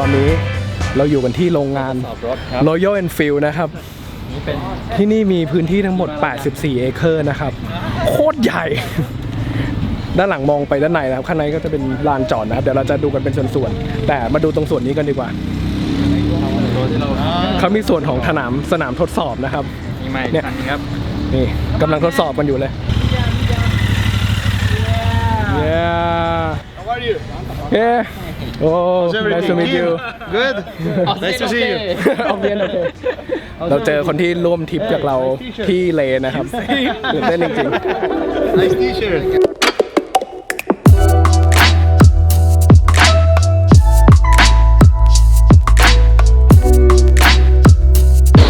อนนี้เราอยู่กันที่โรงงาน Royal Enfield นะครับที่นี่มีพื้นที่ทั้งหมด84 เอเคอร์นะครับโคตรใหญ่ด้านหลังมองไปด้านในนะครับข้างในก็จะเป็นลานจอดนะครับเดี๋ยวเราจะดูกันเป็นส่วนๆแต่มาดูตรงส่วนนี้กันดีกว่าเขามีส่วนของสนามทดสอบนะครับเนี่ยนี่กำลังทดสอบกันอยู่เลย How are you? Yeah. Oh, nice to meet you. Good. Nice to see you. โอเคเราเจอคนที่ร่วมทริปจากเราที่เลนะครับตื่นเต้นจริงๆ Nice T-shirt.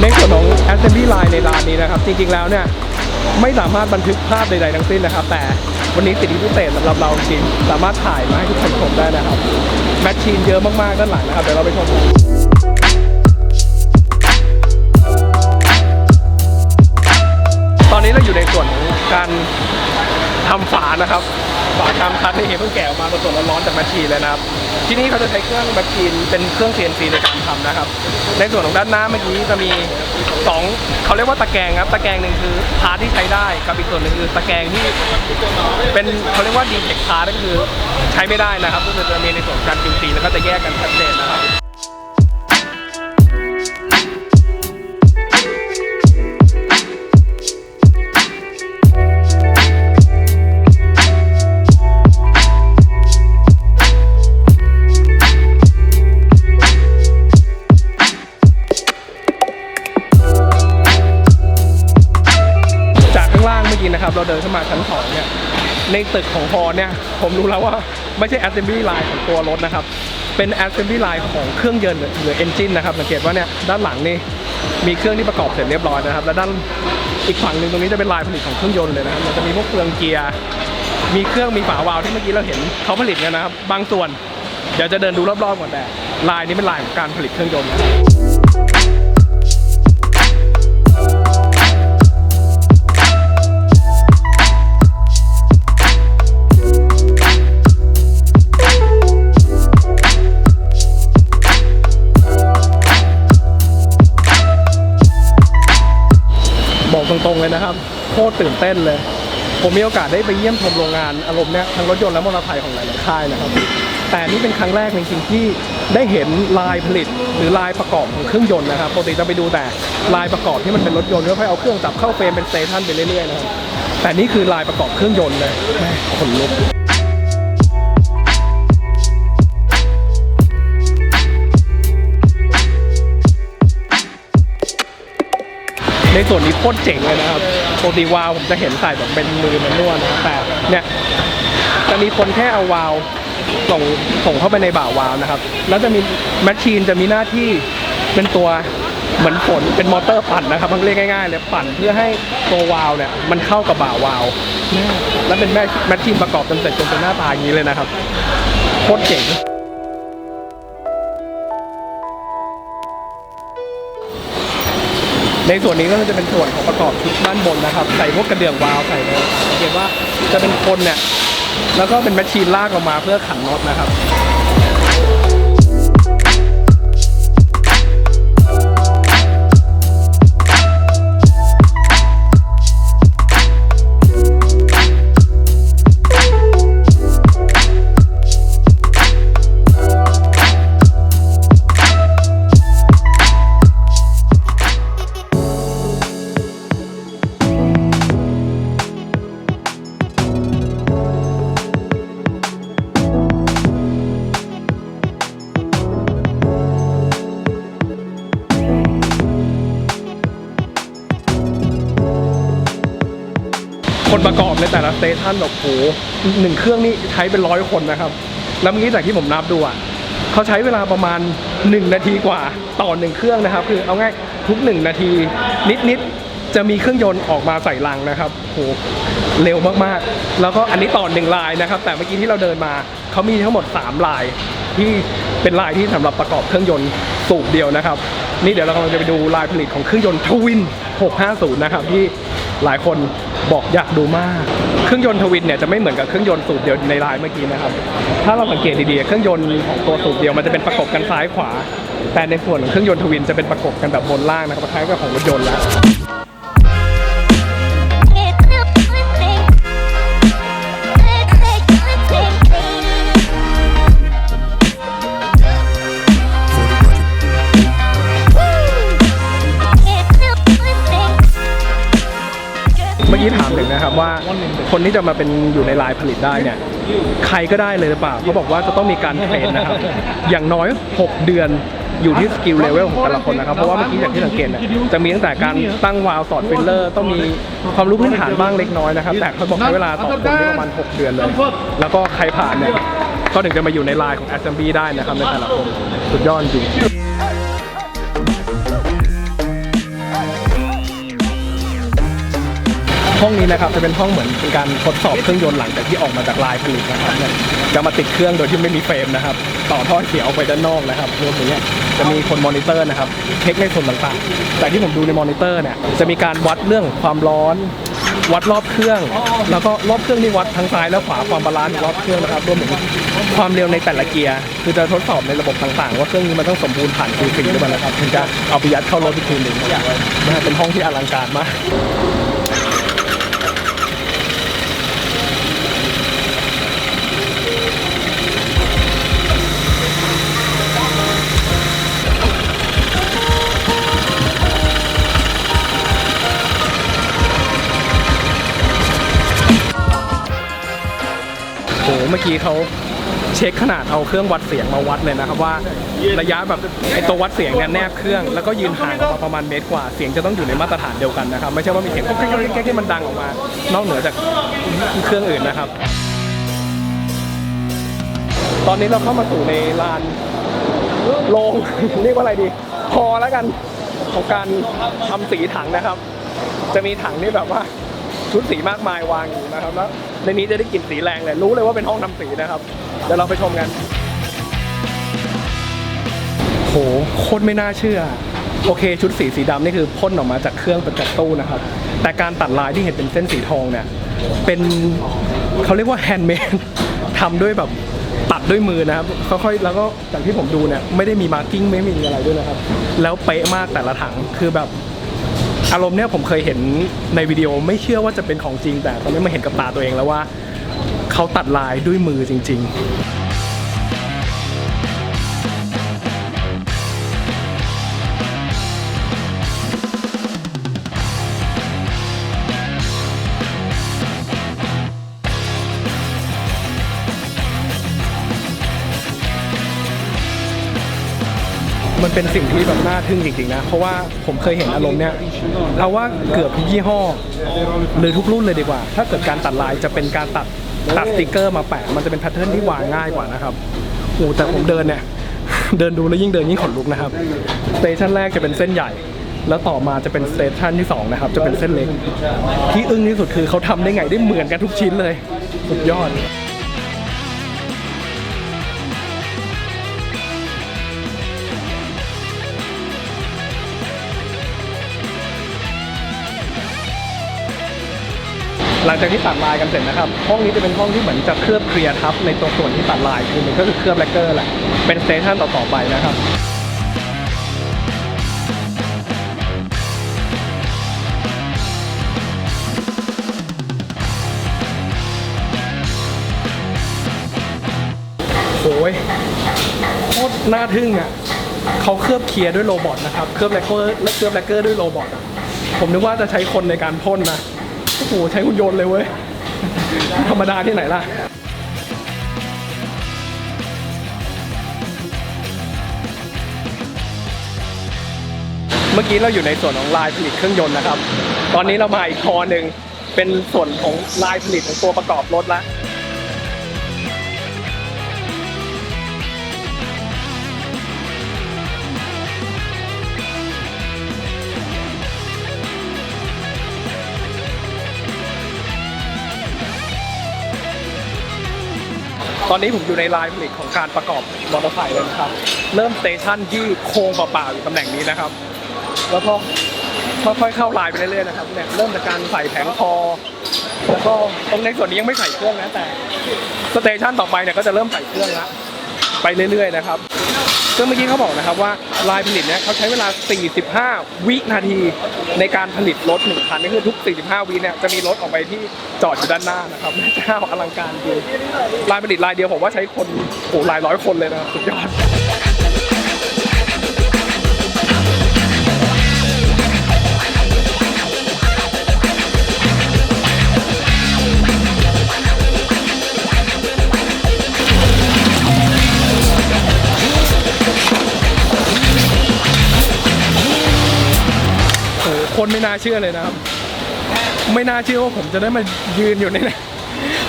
ในส่วนของ Assembly Line ในร้านนี้นะครับจริงๆแล้วเนี่ยไม่สามารถบันทึกภาพใดๆทั้งสิ้นนะครับแต่วันนี้สิทธิพิเศษสำหรับเราจริงสามารถถ่ายมาให้ทุกคนชมได้นะครับแมชชีนเยอะมากๆด้านหลังนะครับเดี๋ยวเราไปชมกันตอนนี้เราอยู่ในส่วนของการทำฝานะครับฝาทำคัดที่เพิ่งแกะออกมาสดๆร้อนๆจากแมชชีนเลยนะครับที่นี่เขาจะใช้เครื่องแมชชีนเป็นเครื่อง CNC ในการทำนะครับในส่วนของด้านหน้าเมื่อกี้จะมี2เขาเรียกว่าตะแกรงครับตะแกรงหนึ่งคือพาร์ทที่ใช้ได้กับอีกส่วนหนึ่งคือตะแกรงที่เป็นเขาเรียกว่าดีเทคพาร์ทก็คือใช้ไม่ได้นะครับก็คือจะมีในส่วนการ QC แล้วก็จะแยกกันชัดเจนนะครับนะครับเราเดินเข้ามาชั้น2เนี่ยในตึกของพอเนี่ยผมรู้แล้วว่าไม่ใช่ Assembly Line ของตัวรถนะครับเป็น Assembly Line ของเครื่องยนต์หรือ Engine นะครับสังเกตว่าเนี่ยด้านหลังนี่มีเครื่องที่ประกอบเสร็จเรียบร้อยนะครับและด้านอีกฝั่งหนึ่งตรงนี้จะเป็นลายผลิตของเครื่องยนต์เลยนะครับมันจะมีพวกเฟืองเกียร์มีเครื่องมีฝาวาล์วที่เมื่อกี้เราเห็นเขาผลิตกันนะครับบางส่วนเดี๋ยวจะเดินดูรอบๆก่อนแต่ลายนี้เป็นลายของการผลิตเครื่องยนต์บอกตรงๆเลยนะครับโคตรตื่นเต้นเลยผมมีโอกาสได้ไปเยี่ยมชมโรงงานอารมณ์เนี้ยทั้งรถยนต์และมอเตอร์ไซค์ของหลายๆค่ายนะครับแต่นี่เป็นครั้งแรกจริงๆที่ได้เห็นลายผลิตหรือลายประกอบของเครื่องยนต์นะครับปกติจะไปดูแต่ลายประกอบที่มันเป็นรถยนต์แล้วค่อยเอาเครื่องจับเข้าเฟรมเป็นสเตชันไปเรื่อยๆนะครับแต่นี่คือลายประกอบเครื่องยนต์เลยขนลุกในส่วนนี้โคตรเจ๋งเลยนะครับปกติวาล์วผมจะเห็นใส่แบบเป็นมือมันนวดนะแต่เนี่ยจะมีคนแค่เอาวาล์วส่งเข้าไปในบ่าวาล์วนะครับแล้วจะมีแมชชีนจะมีหน้าที่เป็นตัวเหมือนฝนเป็นมอเตอร์ปั่นนะครับเรียกง่ายๆเลยปั่นเพื่อให้ตัววาล์วเนี่ยมันเข้ากับบ่าวาล์วแล้วเป็นแมชชีนประกอบจนเสร็จจนเป็นหน้าตาอย่างนี้เลยนะครับโคตรเจ๋งในส่วนนี้ก็จะเป็นส่วนของประกอบชุดด้านบนนะครับใส่พวกกระเดื่องวาล์วใส่เลยสังเกตว่าจะเป็นคนเนี่ยแล้วก็เป็นแมชชีนลากออกมาเพื่อขันน็อตนะครับคนประกอบในแต่ละสเตชันแบบโห1เครื่องนี่ใช้เป็น100 คนนะครับแล้วเมื่อกี้จากที่ผมนับดูอ่ะเขาใช้เวลาประมาณ1 นาทีกว่าต่อ1เครื่องนะครับคือเอาง่ายทุก1 นาทีนิดๆจะมีเครื่องยนต์ออกมาใส่รังนะครับโหเร็วมากๆแล้วก็อันนี้ต่อ1ลายนะครับแต่เมื่อกี้ที่เราเดินมาเขามีทั้งหมด3ลายที่เป็นลายที่สำหรับประกอบเครื่องยนต์สูบเดียวนะครับนี่เดี๋ยวเรากำลังจะไปดูลายผลิตของเครื่องยนต์ทวิน650นะครับที่หลายคน บอกอยากดูมากเครื่องยนต์ทวินเนี่ยจะไม่เหมือนกับเครื่องยนต์สูบเดียวในลายเมื่อกี้นะครับถ้าเราสังเกตดีๆเครื่องยนต์ของตัวสูบเดียวมันจะเป็นประกบกันซ้ายขวาแต่ในส่วนของเครื่องยนต์ทวินจะเป็นประกบกันแบบบนล่างนะครับคล้ายกับของรถยนต์แล้วเมื่อกี้ถามถึงนะครับว่าคนที่จะมาเป็นอยู่ในลายผลิตได้เนี่ยใครก็ได้เลยหรือเปล่าเขาบอกว่าจะต้องมีการเทรนนะครับอย่างน้อย6เดือนอยู่ที่สกิลเลเวลของแต่ละคนนะครับเพราะว่าเมื่อกี้อย่างที่สังเกตเนี่ยจะมีตั้งแต่การตั้งวาล์วสอดฟิลเลอร์ต้องมีความรู้พื้นฐานบ้างเล็กน้อยนะครับแต่เขาบอกใช้เวลาต่อคนประมาณ6เดือนเลยแล้วก็ใครผ่านเนี่ยก็ถึงจะมาอยู่ในลายของ Assembly ได้นะครับในแต่ละคนสุดยอดจริงห้องนี้นะครับจะเป็นห้องเหมือนเป็นการทดสอบเครื่องยนต์หลังจากที่ออกมาจากลายผลิตนะครับเนี่ยจะมาติดเครื่องโดยที่ไม่มีเฟรมนะครับต่อท่อเสียออกไปด้านนอกนะครับรวมถึงเนี่ยจะมีคนมอนิเตอร์นะครับเช็คในส่วนต่างๆแต่ที่ผมดูในมอนิเตอร์เนี่ยจะมีการวัดเรื่องความร้อนวัดรอบเครื่องแล้วก็รอบเครื่องที่วัดทั้งซ้ายและขวาความบาลานซ์รอบเครื่องนะครับรวมถึงความเร็วในแต่ละเกียร์คือจะทดสอบในระบบต่างๆว่าเครื่องนี้มันต้องสมบูรณ์ผ่าน QC ด้วยมันนะครับถึงจะเอาไปยัดเข้ารถอีกทีหนึ่งนะครับเป็นห้องที่อลังการมากโอ้เมื่อกี้เขาเช็คขนาดเอาเครื่องวัดเสียงมาวัดเลยนะครับว่าระยะแบบไอตัววัดเสียงเนี่ยแนบเครื่องแล้วก็ยืนห่างออกมาประมาณเมตรกว่าเสียงจะต้องอยู่ในมาตรฐานเดียวกันนะครับไม่ใช่ว่ามีเสียงแก๊กที่มันดังออกมานอกเหนือจากเครื่องอื่นนะครับตอนนี้เราเข้ามาสู่ในลานโรงเรียกว่าอะไรดีฮอแล้วกันของการทำสีถังนะครับจะมีถังที่แบบว่าชุดสีมากมายวางอยู่นะครับแล้วในนี้จะได้กลิ่นสีแรงเลยรู้เลยว่าเป็นห้องทำสีนะครับเดี๋ยวเราไปชมกันโหโคตรไม่น่าเชื่อโอเคชุดสีดำนี่คือพ่นออกมาจากเครื่องจากตู้นะครับแต่การตัดลายที่เห็นเป็นเส้นสีทองเนี่ยเป็นเขาเรียกว่าแฮนด์เมดทำด้วยแบบตัดด้วยมือนะครับค่อยๆแล้วก็จากที่ผมดูเนี่ยไม่ได้มีมาร์กิ้งไม่มีอะไรด้วยนะครับแล้วเป๊ะมากแต่ละถังคือแบบอารมณ์เนี่ยผมเคยเห็นในวิดีโอไม่เชื่อว่าจะเป็นของจริงแต่ตอนนี้มาเห็นกับตาตัวเองแล้วว่าเขาตัดลายด้วยมือจริงๆมันเป็นสิ่งที่แบบน่าทึ่งจริงๆนะเพราะว่าผมเคยเห็นอารมณ์เนี่ยเอาว่าเกือบทุกยี่ห้อหรือทุกรุ่นเลยดีกว่าถ้าเกิดการตัดลายจะเป็นการตัดสติกเกอร์มาแปะมันจะเป็นแพทเทิร์นที่วางง่ายกว่านะครับโอ้แต่ผมเดินเนี่ยเดินดูแล้วยิ่งเดินยิ่งขนลุกนะครับสเตชันแรกจะเป็นเส้นใหญ่แล้วต่อมาจะเป็นสเตชันที่2นะครับจะเป็นเส้นเล็กที่อึ้งที่สุดคือเขาทำได้ไงได้เหมือนกันทุกชิ้นเลยสุดยอดหลังจากที่ตัดลายกันเสร็จนะครับห้องนี้จะเป็นห้องที่เหมือนจะเคลือบเคลียร์ทับในตัวส่วนที่ตัดลายคือมันก็คือเคลือบแลกเกอร์แหละเป็นสเตชันต่อๆไปนะครับโอ้ยโคตรน่าทึ่งอ่ะเขาเคลือบเคลียร์ด้วยโรบอทนะครับเคลือบแลกเกอร์ด้วยโรบอทผมนึกว่าจะใช้คนในการพ่นนะโอ้โหใช้หุ่นยนต์เลยเว้ยธรรมดาที่ไหนล่ะเมื่อกี้เราอยู่ในส่วนของลายผลิตเครื่องยนต์นะครับตอนนี้เรามาอีกคอหนึ่งเป็นส่วนของลายผลิตของตัวประกอบรถละตอนนี้ผมอยู่ในลายผลิตของการประกอบมอเตอร์ไซค์เลยนะครับเริ่มสเตชันที่โครงเปล่าๆอยู่ตำแหน่งนี้นะครับแล้วก็ ค่อยๆเข้าลายไปเรื่อยๆนะครับเนี่ยเริ่มจากการใส่แผงคอแล้วก็ตรงในส่วนนี้ยังไม่ใส่เครื่องนะแต่สเตชันต่อไปเนี่ยก็จะเริ่มใส่เครื่องละไปเรื่อยๆนะครับซึ่งเมื่อกี้เขาบอกนะครับว่าลายผลิตเนี่ยเขาใช้เวลา45วินาทีในการผลิตรถ1คันนี่คือทุก45วิเนี่ยจะมีรถออกไปที่จอดอยู่ด้านหน้านะครับแม่เจ้าอลังการจริงลายผลิตลายเดียวผมว่าใช้คนโอ้หลายร้อยคนเลยนะสุดยอดคนไม่น่าเชื่อเลยนะครับไม่น่าเชื่อว่าผมจะได้มายืนอยู่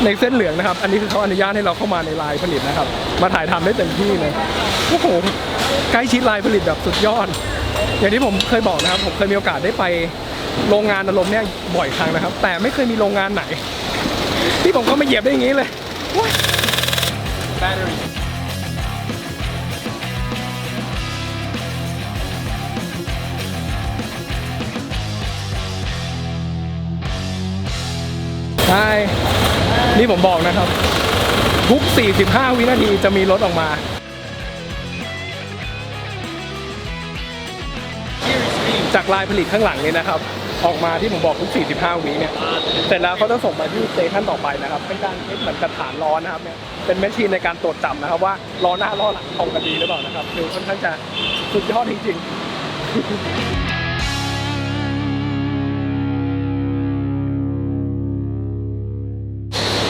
ในเส้นเหลืองนะครับอันนี้คือเขาอนุญาตให้เราเข้ามาในลายผลิตนะครับมาถ่ายทำได้เต็มที่เลยโอ้โหใกล้ชิดลายผลิตแบบสุดยอดอย่างที่ผมเคยบอกนะครับผมเคยมีโอกาสได้ไปโรงงานอารมณ์เนี่ยบ่อยครั้งนะครับแต่ไม่เคยมีโรงงานไหนที่ผมก็มาเหยียบได้อย่างนี้เลยใช่นี่ผมบอกนะครับทุก45วินาทีจะมีรถออกมาจากลายผลิตข้างหลังนี้นะครับออกมาที่ผมบอกทุก45วิเนี่ยเสร็จแล้วเขาจะส่งมาที่สเตชันต่อไปนะครับเป็นการเช็คเหมือนกระฐานล้อนะครับเนี่ยเป็นแมชชีนในการตรวจจับนะครับว่าล้อหน้าล้อหลังตรงกันดีหรือเปล่านะครับคือค่อนข้างจะสุดยอดจริงๆ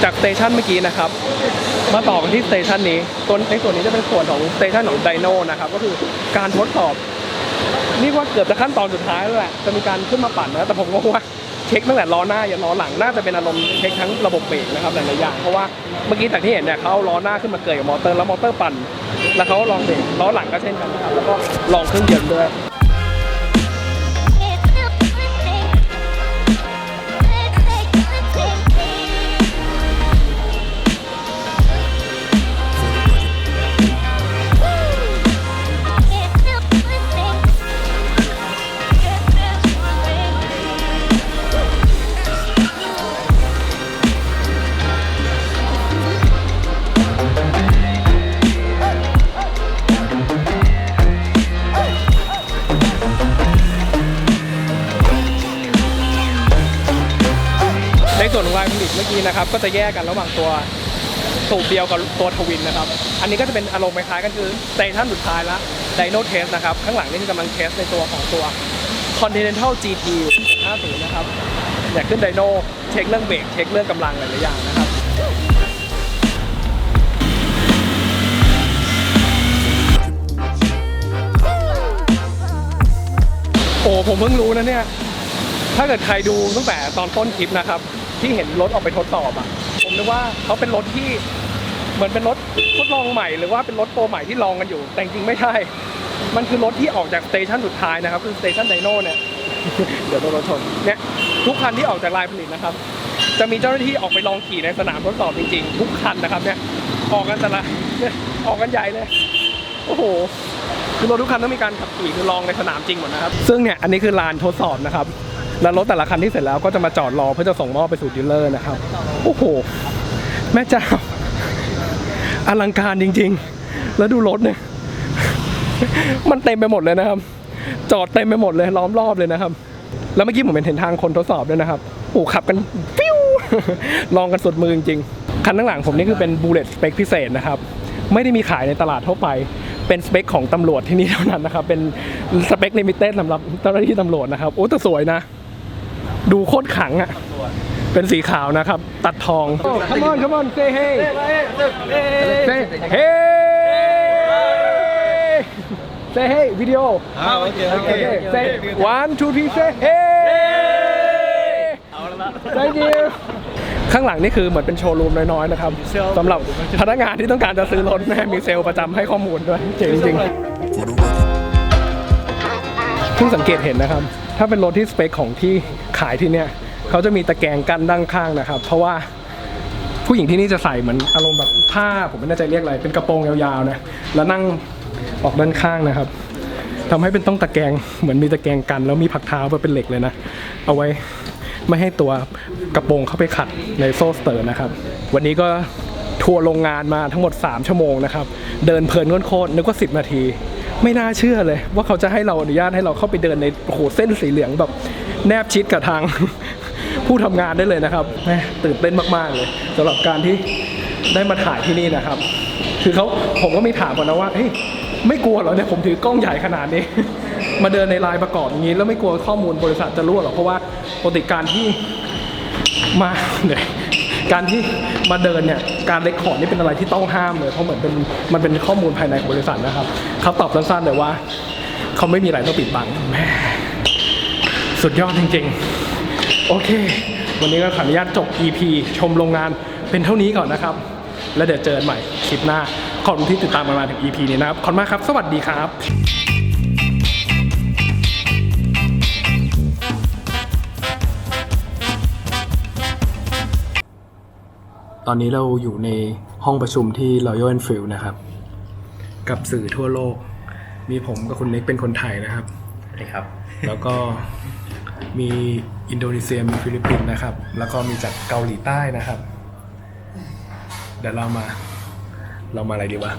จากสเตชันเมื่อกี้นะครับมาต่อกันที่สเตชันนี้ในส่วนนี้จะเป็นส่วนของสเตชันของไดโนนะครับก็คือการทดสอบนี่ว่าเกือบจะขั้นตอนสุดท้ายแล้วแหละจะมีการขึ้นมาปั่นนะแต่ผมก็ว่าเช็คตั้งแต่ล้อหน้ายันล้อหลังน่าจะเป็นอารมณ์เช็คทั้งระบบเบรกนะครับหลายๆอย่างเพราะว่าเมื่อกี้จากที่เห็นเนี่ยเขาเอาล้อหน้าขึ้นมาเกยกับมอเตอร์แล้วมอเตอร์ปั่นแล้วเขาลองเบรกล้อหลังก็เช่นกันนะครับแล้วก็ลองเครื่องยนต์ด้วยในส่วนของลายผลิตเมื่อกี้นะครับก็จะแยกกันระหว่างตัวสูบเดียวกับตัวทวินนะครับอันนี้ก็จะเป็นอารมณ์คล้ายๆกันคือสเตชันสุดท้ายละไดโนเทสนะครับข้างหลังนี่คือกำลังเทสในตัวของตัว Continental GT 50นะครับอยากขึ้นไดโนเช็คเรื่องเบรกเช็คเรื่องกำลังหลายๆอย่างนะครับโอ้ผมเพิ่งรู้นะเนี่ยถ้าเกิดใครดูตั้งแต่ตอนต้นคลิปนะครับที่เห็นรถออกไปทดสอบอ่ะผมนึกว่าเขาเป็นรถที่เหมือนเป็นรถทดลองใหม่หรือว่าเป็นรถโปรใหม่ที่ลองกันอยู่แต่จริงไม่ใช่มันคือรถที่ออกจากสเตชันสุดท้ายนะครับคือสเตชันไดโน่เนี่ย เดี๋ยวโดนรถชนเนี่ยทุกคันที่ออกจากลายผลิตนะครับจะมีเจ้าหน้าที่ออกไปลองขี่ในสนามทดสอบจริงๆทุกคันนะครับเนี่ยออกกันแต่ละเนี่ยออกกันใหญ่เลยโอ้โหคือรถทุกคันต้องมีการขับขี่คือลองในสนามจริงหมดนะครับซึ่งเนี่ยอันนี้คือลานทดสอบนะครับแล้วรถแต่ละคันที่เสร็จแล้วก็จะมาจอดรอเพื่อจะส่งมอบไปสู่ดีลเลอร์นะครับโอ้โหแม่เจ้าอลังการจริงๆแล้วดูรถเนี่ยมันเต็มไปหมดเลยนะครับจอดเต็มไปหมดเลยล้อมรอบเลยนะครับแล้วเมื่อกี้ผมเห็นทางคนทดสอบด้วยนะครับโอ้ขับกันปิ้วลองกันสุดมือจริงๆคันข้างหลังผมนี่คือเป็นบูเลตสเปคพิเศษนะครับไม่ได้มีขายในตลาดทั่วไปเป็นสเปคของตำรวจที่นี่เท่านั้นนะครับเป็นสเปคลิมิเต็ดสำหรับเจ้าหน้าที่ตำรวจนะครับโอ้แต่สวยนะดูโคตรขังอ่ะเป็นสีขาวนะครับตัดทอง Come on come on say hey say hey say hey video okay say 1 2 3 say hey thank you ข้างหลังนี่คือเหมือนเป็นโชว์รูมน้อยๆนะครับสำหรับพนักงานที่ต้องการจะซื้อรถแม่มีเซลล์ประจำให้ข้อมูลด้วยเจ๋งจริงๆเพิ่งสังเกตเห็นนะครับถ้าเป็นรถที่สเปคของที่ขายที่เนี่ยเขาจะมีตะแกรงกั้นด้านข้างนะครับเพราะว่าผู้หญิงที่นี่จะใส่เหมือนอารมณ์แบบผ้าผมไม่แน่ใจเรียกอะไรเป็นกระโปรงยาวๆนะแล้วนั่งออกด้านข้างนะครับ ทำให้เป็นต้องตะแกรงเหมือนมีตะแกรงกันแล้วมีผักเท้าแบบเป็นเหล็กเลยนะเอาไว้ไม่ให้ตัวกระโปรงเข้าไปขัดในโซ่สเตอร์นะครับวันนี้ก็ทัวร์โรงงานมาทั้งหมด3ชั่วโมงนะครับเดินเพลินโคตรนึกว่า10นาทีไม่น่าเชื่อเลยว่าเขาจะให้เราอนุญาตให้เราเข้าไปเดินในโอ้โหเส้นสีเหลืองแบบแนบชิดกับทาง ผู้ทำงานได้เลยนะครับแม่ตื่นเต้นมากๆเลยสำหรับการที่ได้มาถ่ายที่นี่นะครับคือผมก็มีถามก่อนนะว่าเฮ้ยไม่กลัวเหรอเนี่ยผมถือกล้องใหญ่ขนาดนี้ มาเดินในลายประกอบอย่างนี้แล้วไม่กลัวข้อมูลบริษัทจะรั่วหรอเพราะว่าปกติการที่มาเนี่ยการที่มาเดินเนี่ยการเรคคอร์ดนี่เป็นอะไรที่ต้องห้ามเลยเพราะเหมือนมันเป็นข้อมูลภายในบริษัทนะครับเขาตอบสั้นๆเลยว่าเขาไม่มีอะไรต้องปิดบังแม่สุดยอดจริงๆโอเควันนี้ก็ขออนุญาตจบ EP ชมโรงงานเป็นเท่านี้ก่อนนะครับแล้วเดี๋ยวเจอกันใหม่คลิปหน้าขอบคุณที่ติดตามมาถึง EP นี้นะครับขอบคุณมากครับสวัสดีครับตอนนี้เราอยู่ในห้องประชุมที่ Royal Enfield นะครับกับสื่อทั่วโลกมีผมกับคุณเน็กเป็นคนไทยนะครับครับ แล้วก็มีอินโดนีเซียมีฟิลิปปินส์นะครับแล้วก็มีจากเกาหลีใต้นะครับเดี๋ยวเรามาอะไรดีวะ